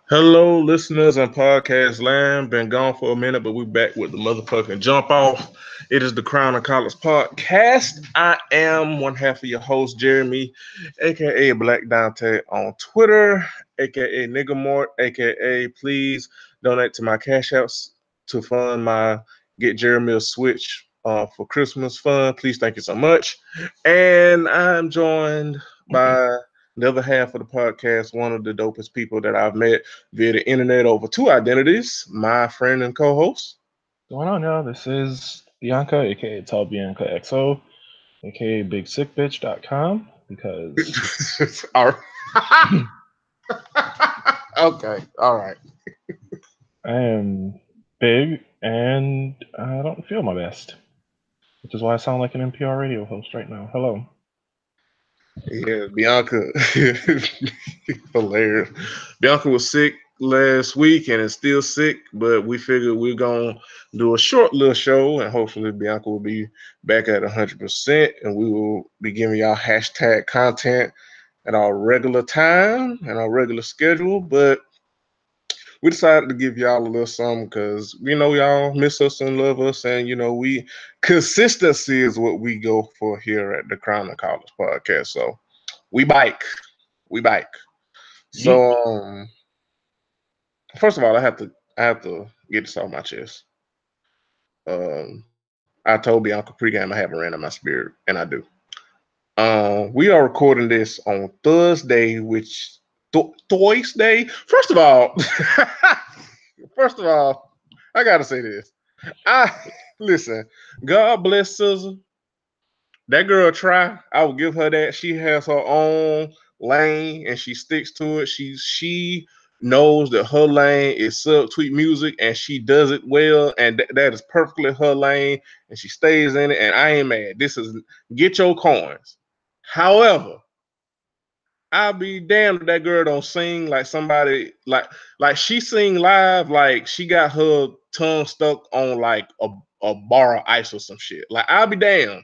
Hello, listeners and podcast land. Been gone for a minute, but we're back with the motherfucking jump off. It is the Crown of College podcast. I am one half of your host, Jeremy, aka Black Dante on Twitter, aka Nigga Mort, aka please donate to my cash outs to fund my Get Jeremy a Switch for Christmas fund. Please, thank you so much. And I'm joined by the other half of the podcast, one of the dopest people that I've met via the internet over two identities, my friend and co-host. Going on, y'all? This is Bianca, aka Tall Bianca XO, aka BigSickBitch.com, because All right. Okay, all right. I am big and I don't feel my best, which is why I sound like an NPR radio host right now. Hello. Yeah, Bianca, hilarious. Bianca was sick last week and is still sick, but we figured we're gonna do a short little show, and hopefully Bianca will be back at 100%, and we will be giving y'all hashtag content at our regular time and our regular schedule. But we decided to give y'all a little something because we know y'all miss us and love us, and we consistency is what we go for here at the Crown of College podcast. So we bike. Yeet. So first of all, I have to get this off my chest. I told Bianca pregame I haven't ran in my spirit, and I do. We are recording this on Thursday, which Thursday. First of all, I gotta say this. I listen. God bless Susan. That girl try. I will give her that. She has her own lane and she sticks to it. She knows that her lane is subtweet music and she does it well, and that is perfectly her lane, and she stays in it. And I ain't mad. This is get your coins. However, I'll be damned if that girl don't sing like somebody like she sing live like she got her tongue stuck on like a bar of ice or some shit. Like I'll be damned.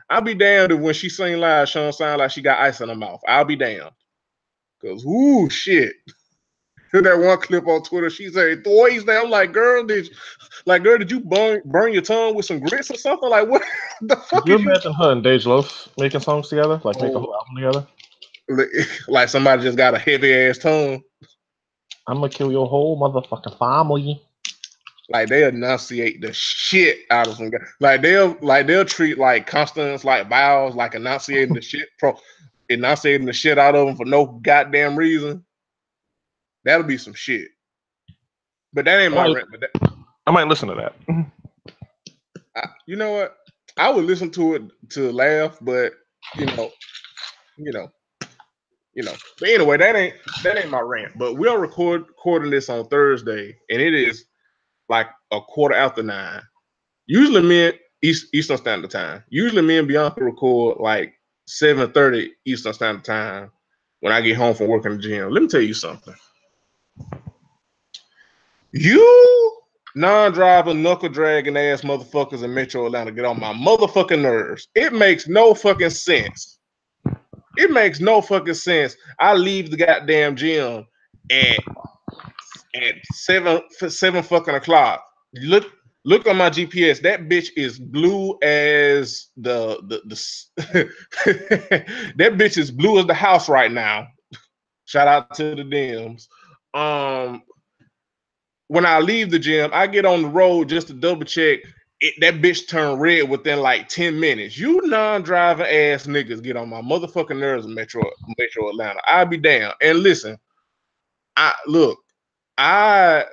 I'll be damned if when she sing live, she don't sound like she got ice in her mouth. I'll be damned. Cause ooh shit. That one clip on Twitter, she said, "Toys." I'm like, girl, did you burn your tongue with some grits or something? Like, what the Could fuck you is you? imagine her and Dej Loaf making songs together? Like make a Oh, whole album together? like somebody just got a heavy ass tongue. I'm gonna kill your whole motherfucking family. Like they enunciate the shit out of some guy. Like they'll treat like consonants like vowels, like enunciating the shit out of them for no goddamn reason. That'll be some shit. But that ain't I my might, rent. But I might listen to that. you know what? I would listen to it to laugh, but you know, you know, But anyway, that ain't my rant. But we're recording this on Thursday, and it is like a quarter after 9. Usually, Eastern Standard Time. Usually, me and Bianca record like 7:30 Eastern Standard Time when I get home from work in the gym. Let me tell you something. You non-driver, knuckle dragging ass motherfuckers in Metro Atlanta get on my motherfucking nerves. It makes no fucking sense. It makes no fucking sense. I leave the goddamn gym at seven fucking o'clock. Look on my GPS. That bitch is blue as the that bitch is blue as the house right now. Shout out to the Dems. Um, when I leave the gym, I get on the road just to double check. That bitch turned red within like 10 minutes. You non-driving ass niggas get on my motherfucking nerves in Metro Atlanta. I'll be damned. And listen, I look, I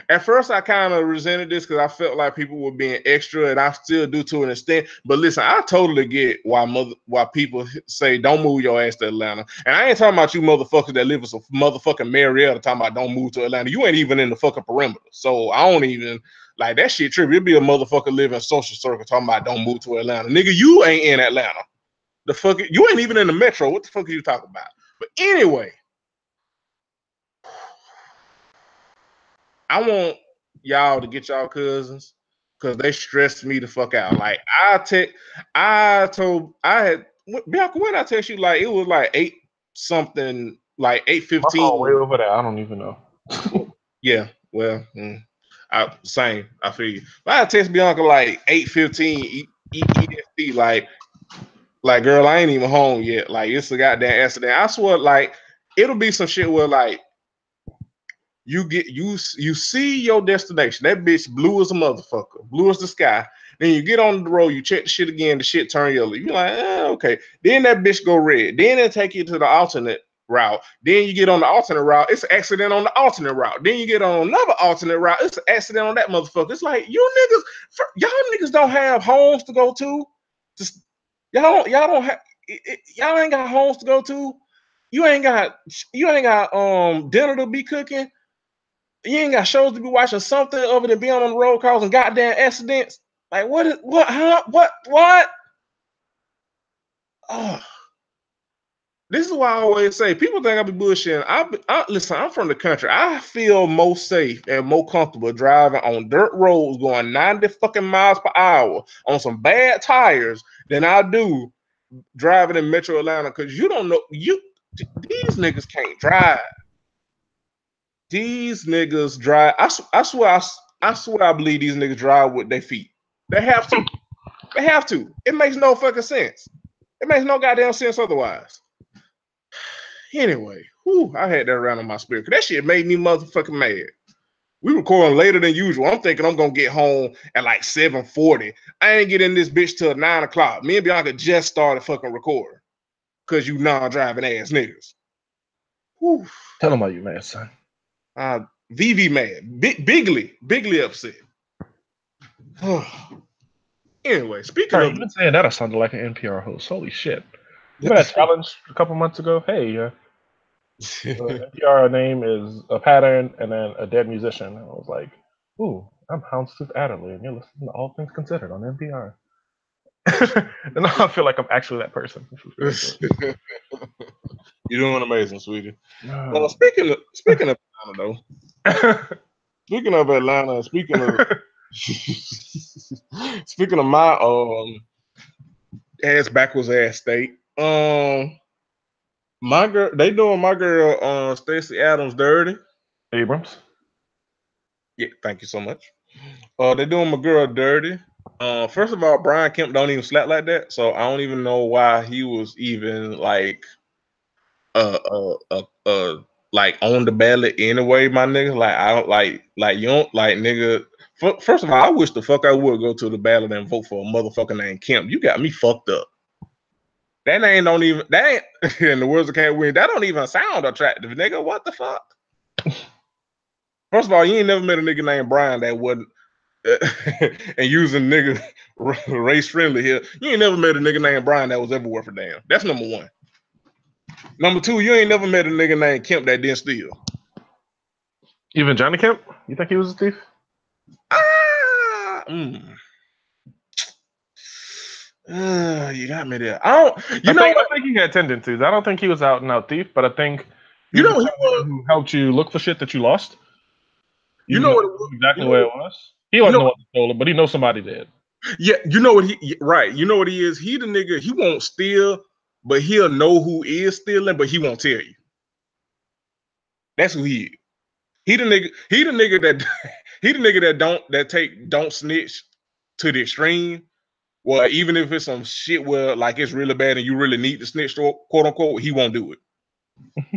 at first I kind of resented this because I felt like people were being extra, and I still do to an extent. But listen, I totally get why people say don't move your ass to Atlanta. And I ain't talking about you motherfuckers that live in some motherfucking Marietta talking about don't move to Atlanta. You ain't even in the fucking perimeter, so I don't even like that shit. Trip, it'd be a motherfucker living in social circle talking about don't move to Atlanta, nigga. You ain't in Atlanta. The fuck, you ain't even in the metro. What the fuck are you talking about? But anyway, I want y'all to get y'all cousins because they stressed me the fuck out. Like I told I had Bianca, when I text you, like it was like 8 something like My phone way 8:15. over there. I don't even know. Yeah, well, same. I feel you. But I text Bianca like 8:15 EST, like girl, I ain't even home yet. Like it's a goddamn accident. I swear, like it'll be some shit where like you see your destination. That bitch blue as a motherfucker, blue as the sky. Then you get on the road, you check the shit again, the shit turn yellow. You're like, okay. Then that bitch go red. Then it take you to the alternate route. Then you get on the alternate route, it's an accident on the alternate route. Then you get on another alternate route, it's an accident on that motherfucker. It's like y'all niggas don't have homes to go to. Just y'all don't have y'all ain't got homes to go to. You ain't got dinner to be cooking. You ain't got shows to be watching, something other than being on the road causing goddamn accidents. Like what? Oh, this is why I always say people think I be bullshitting. Listen, I'm from the country. I feel more safe and more comfortable driving on dirt roads going 90 fucking miles per hour on some bad tires than I do driving in Metro Atlanta, because you don't know these niggas can't drive. These niggas drive. I swear I believe these niggas drive with their feet. They have to. They have to. It makes no fucking sense. It makes no goddamn sense otherwise. Anyway, I had that around in my spirit. That shit made me motherfucking mad. We recording later than usual. I'm thinking I'm gonna get home at like 7:40. I ain't getting this bitch till 9 o'clock. Me and Bianca just started fucking recording. Cause you non-driving ass niggas. Whew. Tell them why you mad, son. VV mad. Bigly upset. Anyway, speaking of, even saying that, I sounded like an NPR host. Holy shit! Remember that challenge a couple months ago? Hey, NPR name is a pattern and then a dead musician. I was like, ooh, I'm Houndstooth Adderley, and you're listening to All Things Considered on NPR. And now I feel like I'm actually that person. You're doing amazing, sweetie. Well, speaking of Atlanta, though. Speaking of Atlanta, speaking of my ass backwards ass state, my girl, they doing my girl Stacey Adams dirty. Abrams. Yeah, thank you so much. They doing my girl dirty. First of all, Brian Kemp don't even slap like that, so I don't even know why he was even like like on the ballot anyway, my nigga. Like I don't like you don't like nigga. First of all, I wish the fuck I would go to the ballot and vote for a motherfucker named Kemp. You got me fucked up. That ain't in the words of Can't Win. That don't even sound attractive, nigga. What the fuck? First of all, you ain't never met a nigga named Brian that wouldn't. And using nigga race friendly here, you ain't never met a nigga named Brian that was ever worth a damn. That's number one. Number two, you ain't never met a nigga named Kemp that didn't steal. Even Johnny Kemp? You think he was a thief? You got me there. I think he had tendencies. I don't think he was out and out thief, but I think he was who helped you look for shit that you lost. You know what? Exactly where it was. He wasn't the one that stole it, but he knows somebody did. Yeah, you know what right. You know what he is? He the nigga, he won't steal, but he'll know who is stealing, but he won't tell you. That's who he is. He the nigga that don't snitch to the extreme. Well, even if it's some shit where like it's really bad and you really need to snitch, quote unquote, he won't do it.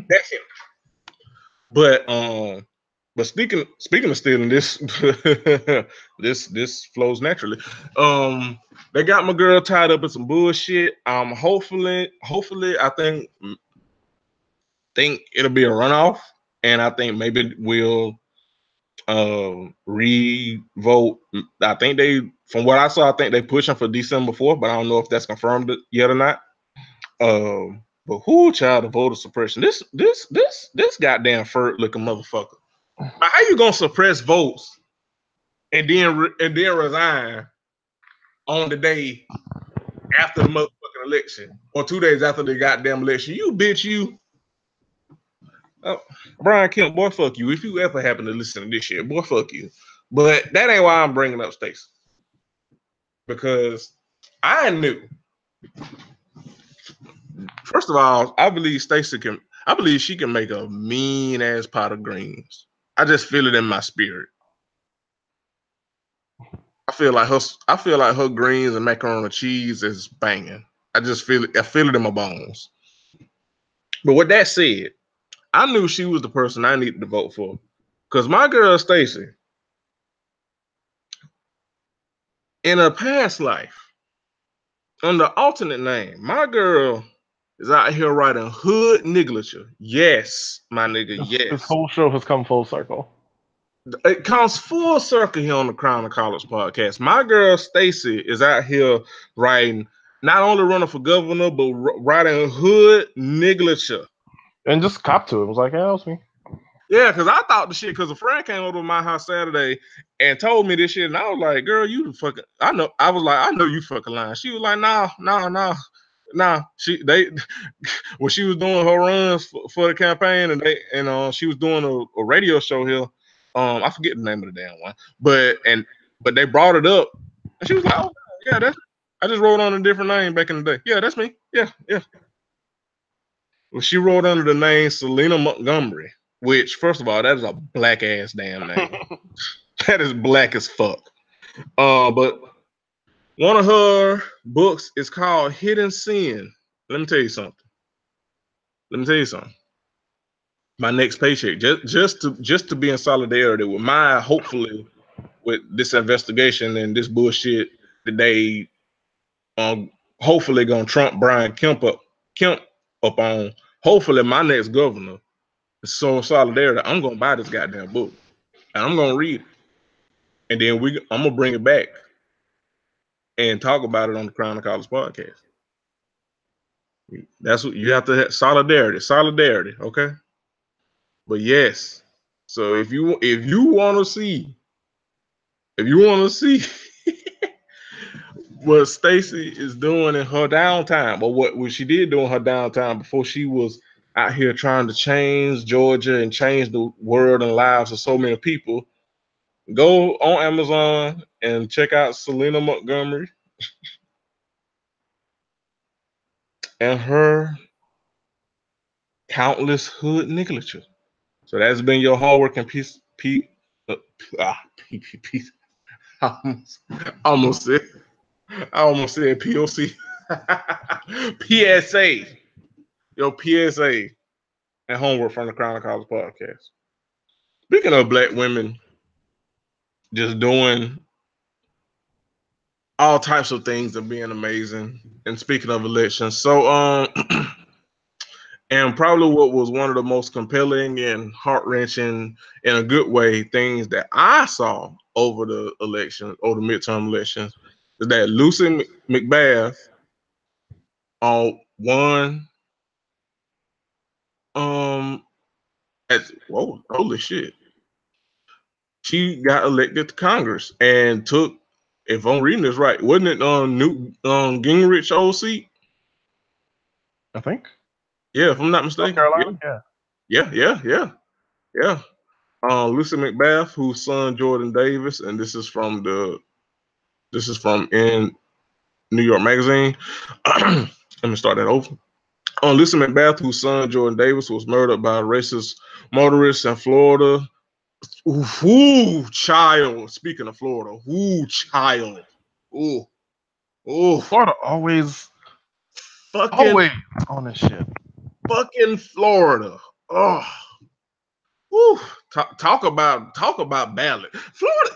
That's him. But speaking of stealing, this this flows naturally. They got my girl tied up in some bullshit. Hopefully, I think it'll be a runoff, and I think maybe we'll re-vote. I think from what I saw, I think they pushing for December 4th, but I don't know if that's confirmed yet or not. But who child of voter suppression? This goddamn furt looking motherfucker. How you gonna suppress votes and then resign on the day after the motherfucking election or 2 days after the goddamn election? You bitch, you. Brian Kemp, boy, fuck you. If you ever happen to listen to this shit, boy, fuck you. But that ain't why I'm bringing up Stacey. Because I knew. First of all, I believe Stacey can. I believe she can make a mean ass pot of greens. I just feel it in my spirit. I feel like her greens and macaroni and cheese is banging. I just feel it. I feel it in my bones. But with that said, I knew she was the person I needed to vote for. Because my girl Stacy, in her past life, under alternate name, my girl is out here writing hood nigglature. Yes, my nigga, This yes. whole show has come full circle. It comes full circle here on the Crown of College podcast. My girl Stacy is out here writing, not only running for governor, but writing hood nigglature. And just cop to it. It was like, yeah, that was me. Yeah, because I thought the shit, because a friend came over to my house Saturday and told me this shit, and I was like, girl, you fucking, I know you fucking lying. She was like, nah. When she was doing her runs for the campaign, and she was doing a radio show here. I forget the name of the damn one, but they brought it up, and she was like, oh yeah, I just wrote on a different name back in the day. Yeah, that's me. Yeah. Well, she wrote under the name Selena Montgomery, which, first of all, that is a black ass damn name. That is black as fuck. But one of her books is called Hidden Sin. Let me tell you something. My next paycheck, just to be in solidarity with hopefully with this investigation and this bullshit that they hopefully gonna Trump Brian Kemp up on. Hopefully my next governor is so in solidarity. I'm gonna buy this goddamn book and I'm gonna read it, and then I'm gonna bring it back and talk about it on the Crown of College podcast. That's what you have to have, solidarity, okay? But yes, so if you want to see what Stacy is doing in her downtime, or what she did do in her downtime before she was out here trying to change Georgia and change the world and lives of so many people, go on Amazon and check out Selena Montgomery and her countless hood nigglature. So that's been your homework and piece. I almost said POC. PSA. Your PSA and homework from the Crown of College podcast. Speaking of black women just doing all types of things and being amazing. And speaking of elections, so and probably what was one of the most compelling and heart-wrenching in a good way things that I saw over the midterm elections is that Lucy McBath won holy shit. She got elected to Congress and took, if I'm reading this right, wasn't it Newt Gingrich old seat? I think. Yeah, if I'm not mistaken. North Carolina? Yeah. Lucy McBath, whose son Jordan Davis, and this is from in New York Magazine. Let me start that over. Lucy McBath, whose son Jordan Davis was murdered by a racist motorist in Florida. Ooh, child. Speaking of Florida, child. Florida always on this shit. Fucking Florida. Oh. Woo. Talk about ballot. Florida,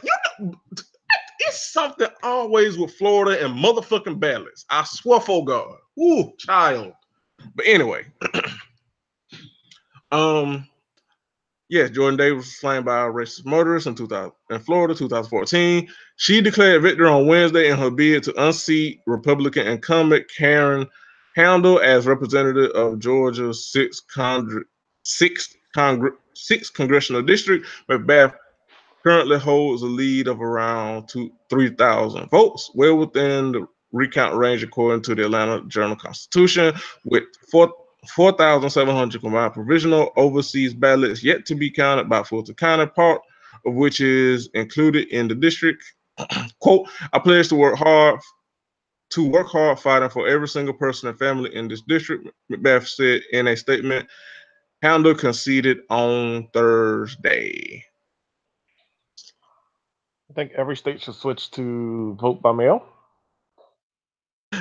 it's something always with Florida and motherfucking ballots. I swear for God. Ooh, child. But anyway, yes, Jordan Davis was slain by a racist motorist in Florida, 2014. She declared victory on Wednesday in her bid to unseat Republican incumbent Karen Handel as representative of Georgia's 6th congressional district. McBath currently holds a lead of around 3,000 votes, well within the recount range according to the Atlanta Journal-Constitution, with 4,700 combined provisional overseas ballots yet to be counted by Fulton County, part of which is included in the district. Quote, I pledge to work hard fighting for every single person and family in this district, McBath said in a statement. Handle conceded on Thursday. I think every state should switch to vote by mail.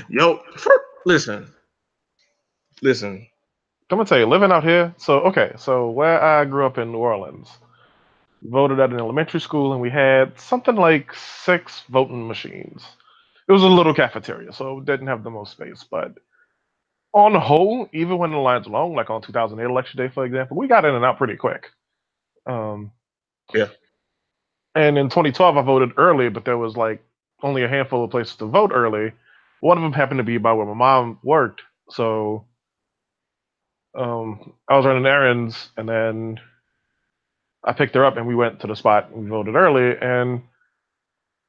Yo, listen. I'm gonna tell you, living out here. So where I grew up in New Orleans, voted at an elementary school, and we had something like 6 voting machines. It was a little cafeteria, so it didn't have the most space, but on the whole, even when the lines were long, like on 2008 election day, for example, we got in and out pretty quick. Yeah. And in 2012, I voted early, but there was like only a handful of places to vote early. One of them happened to be by where my mom worked, so I was running errands, and then I picked her up, and we went to the spot and we voted early. And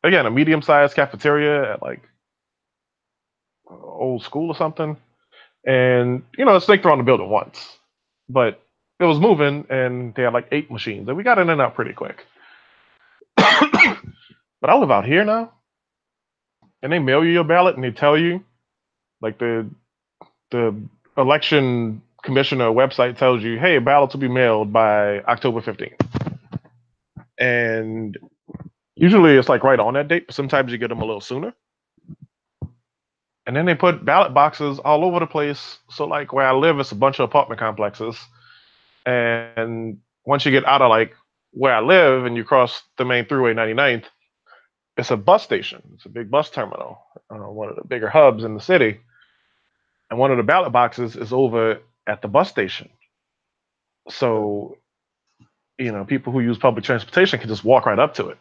again, a medium-sized cafeteria at like old school or something. And it's snaked around the building once, but it was moving, and they had like 8 machines, and we got in and out pretty quick. But I live out here now, and they mail you your ballot, and they tell you, like the election commissioner website tells you, hey, ballots will be mailed by October 15th. And usually it's like right on that date, but sometimes you get them a little sooner. And then they put ballot boxes all over the place. So like where I live, it's a bunch of apartment complexes. And once you get out of like where I live and you cross the main thruway 99th, it's a bus station. It's a big bus terminal, one of the bigger hubs in the city. And one of the ballot boxes is over at the bus station. So, people who use public transportation can just walk right up to it.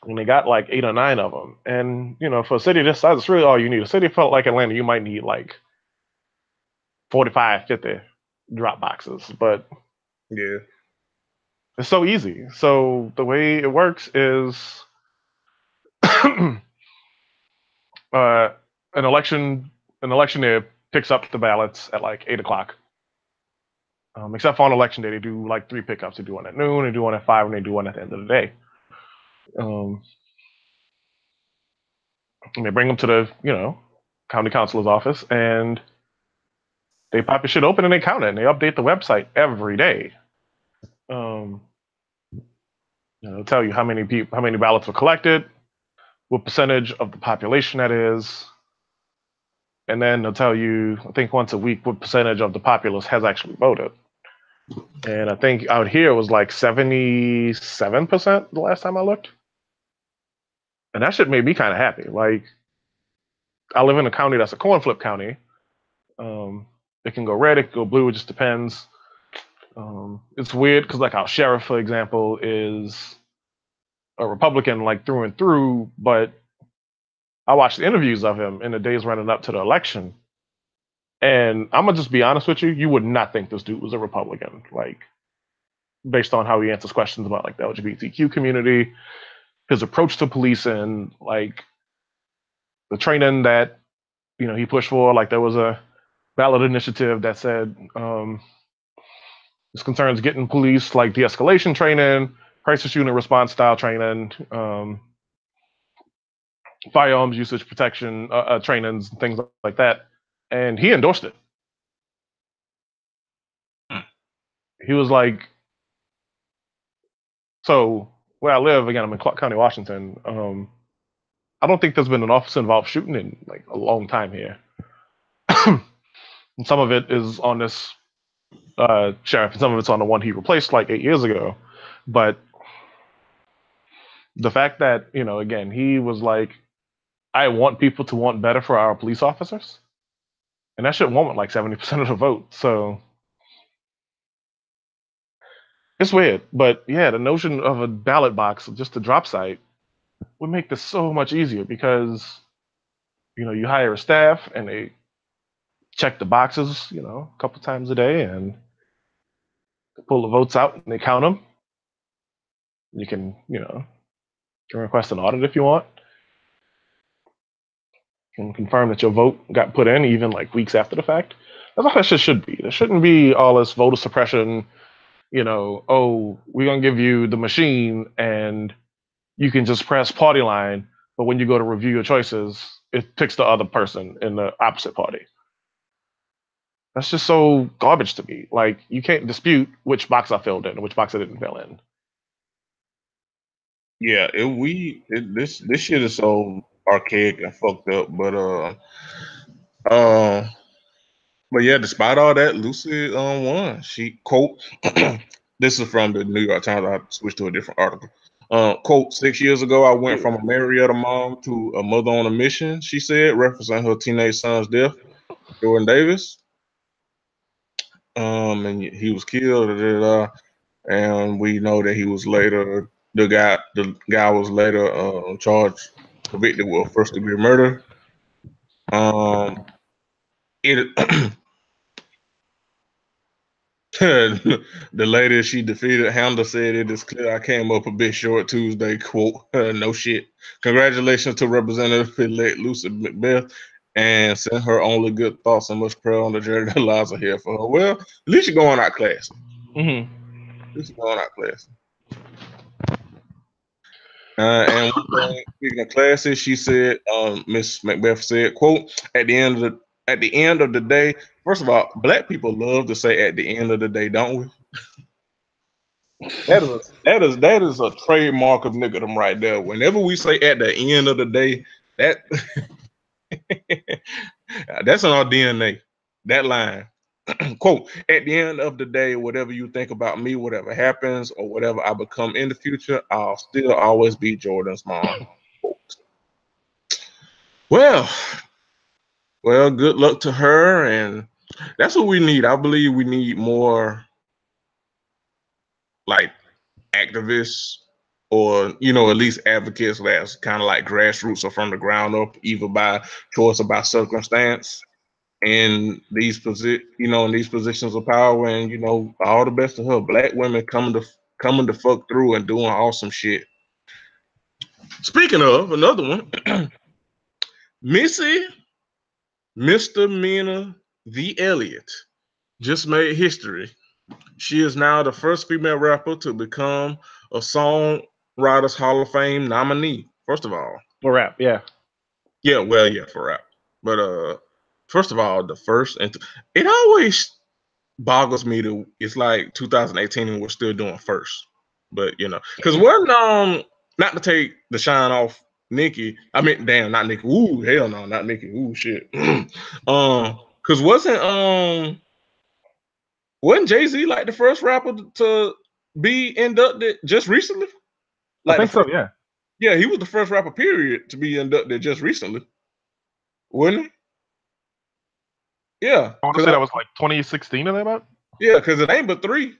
And they got like 8 or 9 of them. And, for a city this size, it's really all you need. A city felt like Atlanta, you might need like 45, 50 drop boxes. But yeah, it's so easy. So the way it works is an electioneer picks up the ballots at like 8 o'clock. Except for on election day, they do like 3 pickups. They do one at noon, they do one at 5, and they do one at the end of the day. And they bring them to the, county councilor's office, and they pop your shit open and they count it, and they update the website every day. They'll tell you how many ballots were collected, what percentage of the population that is, and then they'll tell you, I think once a week, what percentage of the populace has actually voted. And I think out here it was like 77% the last time I looked. And that shit made me kind of happy. Like, I live in a county that's a corn flip county. It can go red, it can go blue, it just depends. It's weird because like our sheriff, for example, is a Republican like through and through, but I watched the interviews of him in the days running up to the election. And I'm gonna just be honest with you, you would not think this dude was a Republican, like based on how he answers questions about like the LGBTQ community, his approach to policing, like the training that he pushed for. Like there was a ballot initiative that said this concerns getting police like de-escalation training, crisis unit response style training, firearms usage protection trainings, and things like that. And he endorsed it. He was like, so where I live, again, I'm in Clark County, Washington. I don't think there's been an officer involved shooting in like a long time here. And some of it is on this sheriff, and some of it's on the one he replaced like 8 years ago. But the fact that, again, he was like, I want people to want better for our police officers. And that shit won like 70% of the vote. So it's weird. But yeah, the notion of a ballot box, just a drop site, would make this so much easier because, you hire a staff and they check the boxes, a couple times a day, and they pull the votes out and they count them. You can, can request an audit if you want. You can confirm that your vote got put in even like weeks after the fact. That's how that shit should be. There shouldn't be all this voter suppression, oh, we're going to give you the machine and you can just press party line, but when you go to review your choices, it picks the other person in the opposite party. That's just so garbage to me. Like, you can't dispute which box I filled in and which box I didn't fill in. Yeah, this shit is so archaic and fucked up. But yeah, despite all that, Lucy won. She quote, this is from the New York Times. I switched to a different article. Quote, 6 years ago, I went from a Marietta mom to a mother on a mission, she said, referencing her teenage son's death, Jordan Davis. And he was killed, and we know that he was later, the guy was later charged, convicted with first degree murder. It The lady she defeated, Honda, said, "It is clear I came up a bit short Tuesday." Quote, no shit. Congratulations to Representative-elect Lucy McBeth, and send her only good thoughts and much prayer on the journey that lies ahead for her. Well, at least you're going out classy. Mm-hmm. At least you're going out classy. And one thing, speaking of classes, she said, Miss Macbeth said, quote, at the end of the day, first of all, black people love to say at the end of the day, don't we? That is a trademark of niggerdom right there. Whenever we say at the end of the day, that that's in our DNA. That line. Quote, at the end of the day, whatever you think about me, whatever happens, or whatever I become in the future, I'll still always be Jordan's mom. Quote. Well, good luck to her, and that's what we need. I believe we need more like activists, or at least advocates that's kind of like grassroots or from the ground up, either by choice or by circumstance, in these in these positions of power. And all the best to her. Black women coming to fuck through and doing awesome shit. Speaking of another one, Missy Misdemeanor V. Elliott just made history. She is now the first female rapper to become a Songwriters Hall of Fame nominee. First of all, For rap, yeah. Yeah, well, yeah, for rap. But first of all, the first, and it always boggles me that it's like 2018 and we're still doing first. But because we're not to take the shine off Nicki. I mean, damn, not Nicki. Ooh, hell no, not Nicki. Ooh, shit. Because wasn't Jay-Z like the first rapper to be inducted just recently? I think so, yeah. Yeah, he was the first rapper, period, to be inducted just recently, wasn't he? Yeah, I want to say that was like 2016 or thereabout. Yeah, because it ain't but three.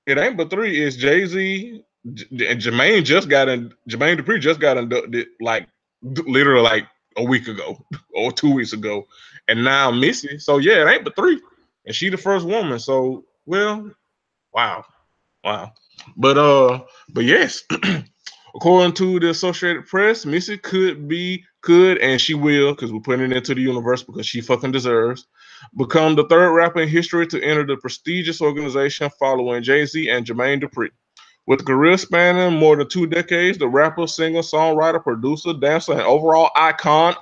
It ain't but three. It's Jay-Z and Jermaine Dupri just got inducted like literally like a week ago or 2 weeks ago, and now Missy. So yeah, it ain't but three, and she the first woman. So wow. But yes, according to the Associated Press, Missy could and she will, because we're putting it into the universe because she fucking deserves, become the third rapper in history to enter the prestigious organization following Jay-Z and Jermaine Dupri. With a career spanning more than 2 decades, the rapper, singer, songwriter, producer, dancer, and overall iconic,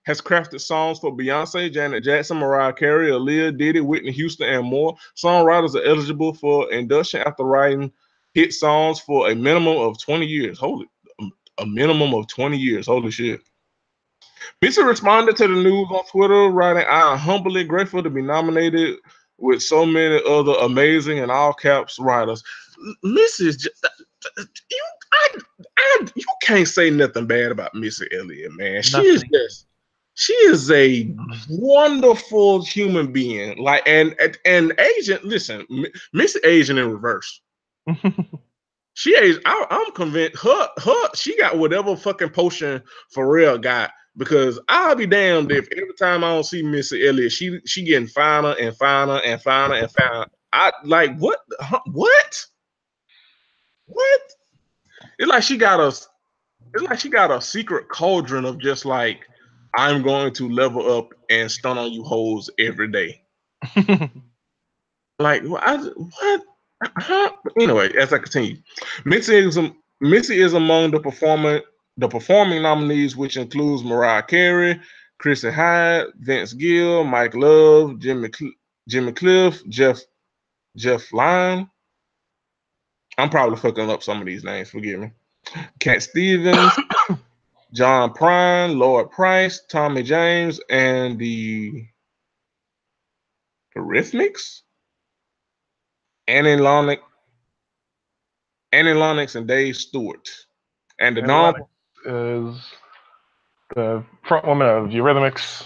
has crafted songs for Beyonce, Janet Jackson, Mariah Carey, Aaliyah, Diddy, Whitney Houston, and more. Songwriters are eligible for induction after writing hit songs for a minimum of 20 years. A minimum of 20 years. Holy shit. Missy responded to the news on Twitter, writing, "I am humbly grateful to be nominated with so many other amazing and all caps writers." Missy is just, you can't say nothing bad about Missy Elliott, man. She is a wonderful human being. Like, and Asian, listen, Missy Asian in reverse. She aged. I'm convinced she got whatever fucking potion Pharrell got, because I'll be damned if every time I don't see Missy Elliott, she getting finer and finer and finer and finer. I like what? It's like she got a secret cauldron of just like, I'm going to level up and stun on you hoes every day. Like what? Anyway, as I continue, Missy is among the performing nominees, which includes Mariah Carey, Chrissy Hyde, Vince Gill, Mike Love, Jimmy Cliff, Jeff Lyon. I'm probably fucking up some of these names. Forgive me. Cat Stevens, John Prine, Lloyd Price, Tommy James, and the Eurythmics. Annie Lennox and Dave Stewart. And the Lennox is the front woman of Eurythmics,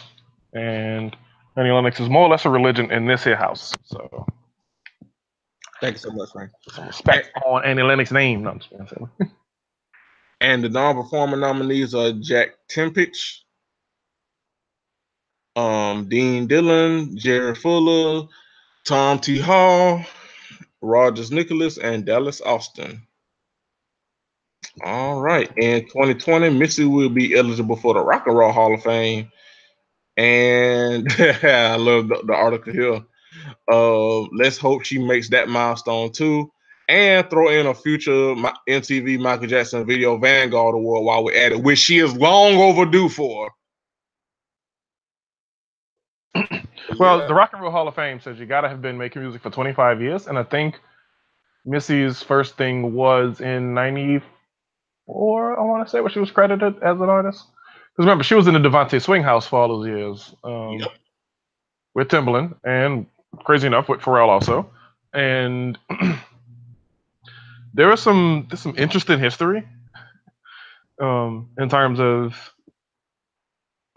and Annie Lennox is more or less a religion in this here house. So thank you so much, Frank. Some respect on Annie Lennox's name. No, and the non-performing nominees are Jack Tempich, Dean Dillon, Jerry Fuller, Tom T. Hall, Rogers Nicholas, and Dallas Austin. All right. In 2020, Missy will be eligible for the Rock and Roll Hall of Fame. And I love the article here. Let's hope she makes that milestone too. And throw in a future MTV Michael Jackson Video Vanguard Award while we're at it, which she is long overdue for. Well, the Rock and Roll Hall of Fame says you got to have been making music for 25 years. And I think Missy's first thing was in 94, I want to say, where she was credited as an artist. Because remember, she was in the Devontae Swing House for all those years with Timbaland, and crazy enough, with Pharrell also. And there's some interesting history in terms of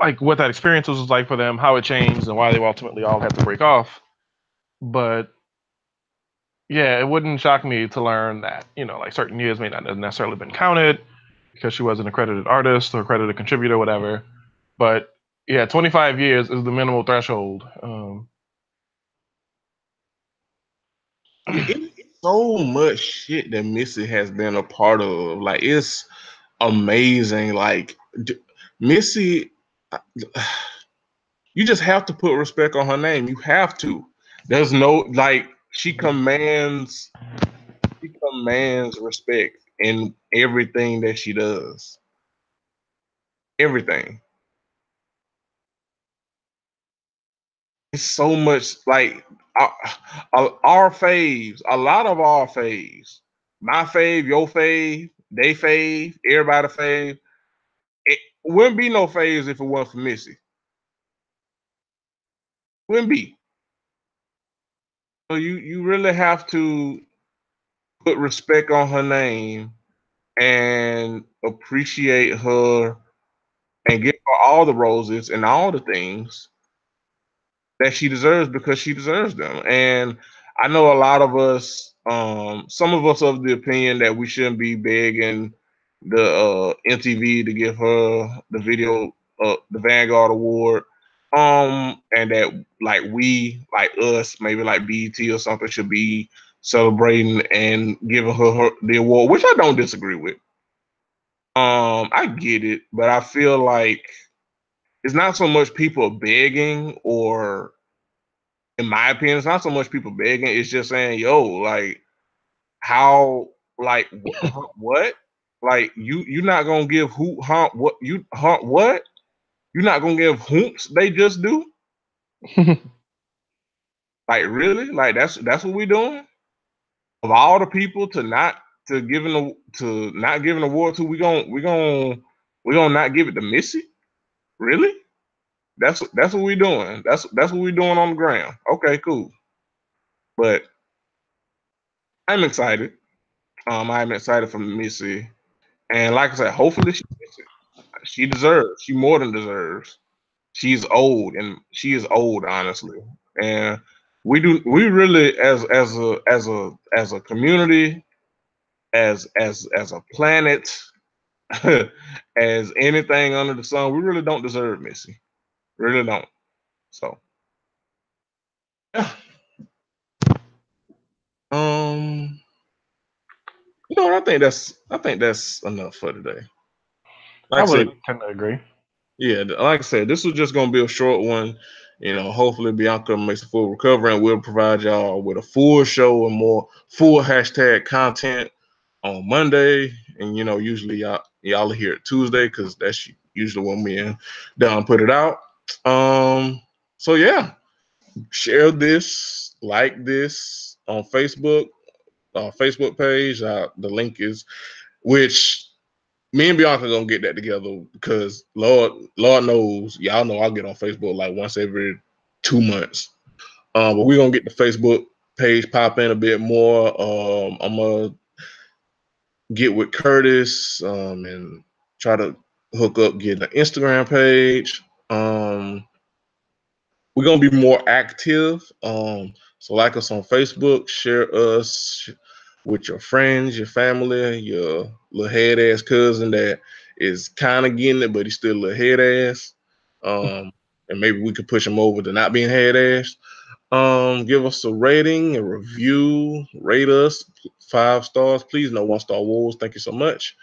like what that experience was like for them, how it changed, and why they ultimately all had to break off. But yeah, it wouldn't shock me to learn that, like certain years may not have necessarily been counted because she was an accredited artist or accredited contributor, whatever. But yeah, 25 years is the minimal threshold. It's so much shit that Missy has been a part of. Like, it's amazing. Like, Missy, you just have to put respect on her name. You have to. There's no, like, she commands respect in everything that she does. Everything. It's so much, like, our faves, a lot of our faves, my fave, your fave, they fave, everybody fave. It wouldn't be no faves if it wasn't for Missy. Wouldn't be. So you really have to put respect on her name and appreciate her and give her all the roses and all the things that she deserves, because she deserves them. And I know a lot of us, some of us of the opinion that we shouldn't be begging the MTV to give her the video, the Vanguard Award, and that like we, like us, maybe like BET or something, should be celebrating and giving her the award, which I don't disagree with. I get it, but I feel like it's not so much people begging, or in my opinion, it's not so much people begging. It's just saying, yo, like, how, like, what? Like, you're not gonna give what? You're not gonna give hoops they just do? Like, really? Like, that's what we doing? Of all the people to not give an award to, we gonna not give it to Missy? Really? That's what we doing. That's what we doing on the ground. Okay, cool. But I'm excited. I'm excited for Missy, and like I said, hopefully she deserves. She more than deserves. She's old, and she is old, honestly. And we really, as a community, as a planet, as anything under the sun, we really don't deserve Missy. Really don't. So, yeah. I think that's enough for today. I would tend to agree. Yeah, like I said, this was just gonna be a short one. Hopefully Bianca makes a full recovery, and we'll provide y'all with a full show and more full hashtag content on Monday. And usually y'all hear it Tuesday, because that's usually when me and Don put it out. So yeah, share this, like this on Facebook, Facebook page. The link is, which me and Bianca gonna get that together because Lord knows, y'all know I'll get on Facebook like once every 2 months. But we're gonna get the Facebook page popping a bit more. I'm gonna get with Curtis and try to hook up, get an Instagram page. We're gonna be more active. So like us on Facebook, share us with your friends, your family, your little head ass cousin that is kind of getting it, but he's still a little head ass. And maybe we could push him over to not being head ass. Give us a rating, a review, rate us 5 stars, please. No 1-star wolves. Thank you so much.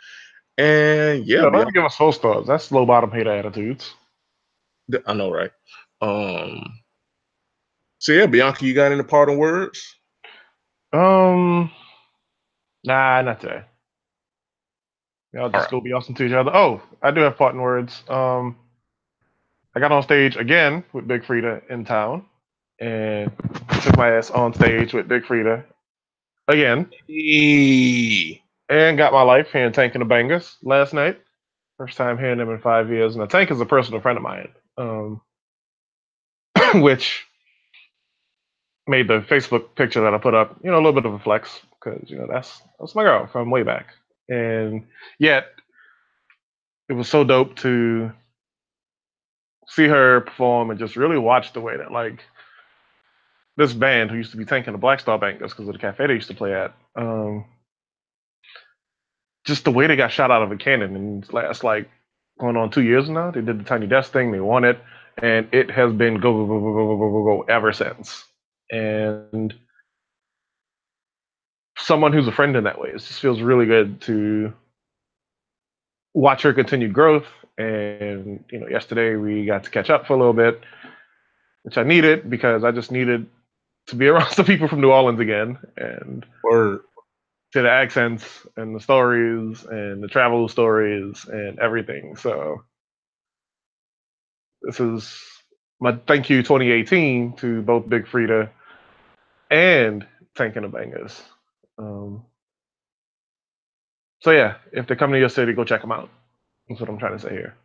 And yeah, Let me give us 4 stars. That's low bottom hater attitudes. I know, right? So yeah, Bianca, you got any parting words? Nah, not today. Y'all just go be awesome to each other. Oh, I do have parting words. I got on stage again with Big Frida in town, and took my ass on stage with Big Frida again, and got my life hearing Tank and the Bangers last night. First time hearing them in 5 years, and the Tank is a personal friend of mine, which made the Facebook picture that I put up, a little bit of a flex because that's my girl from way back, and yet it was so dope to see her perform and just really watch the way that like this band who used to be tanking the Black Star Bangers because of the cafe they used to play at, just the way they got shot out of a cannon, and that's like going on 2 years now. They did the Tiny Desk thing, they won it, and it has been go ever since. And someone who's a friend in that way, it just feels really good to watch her continued growth. And yesterday we got to catch up for a little bit, which I needed because I just needed to be around some people from New Orleans again and to the accents and the stories and the travel stories and everything. So this is my thank you 2018 to both Big Frida and Tank and the Bangers. So yeah, if they come to your city, go check them out. That's what I'm trying to say here.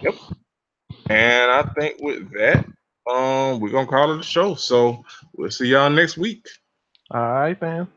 Yep. And I think with that, we're gonna call it a show. So we'll see y'all next week. All right, man.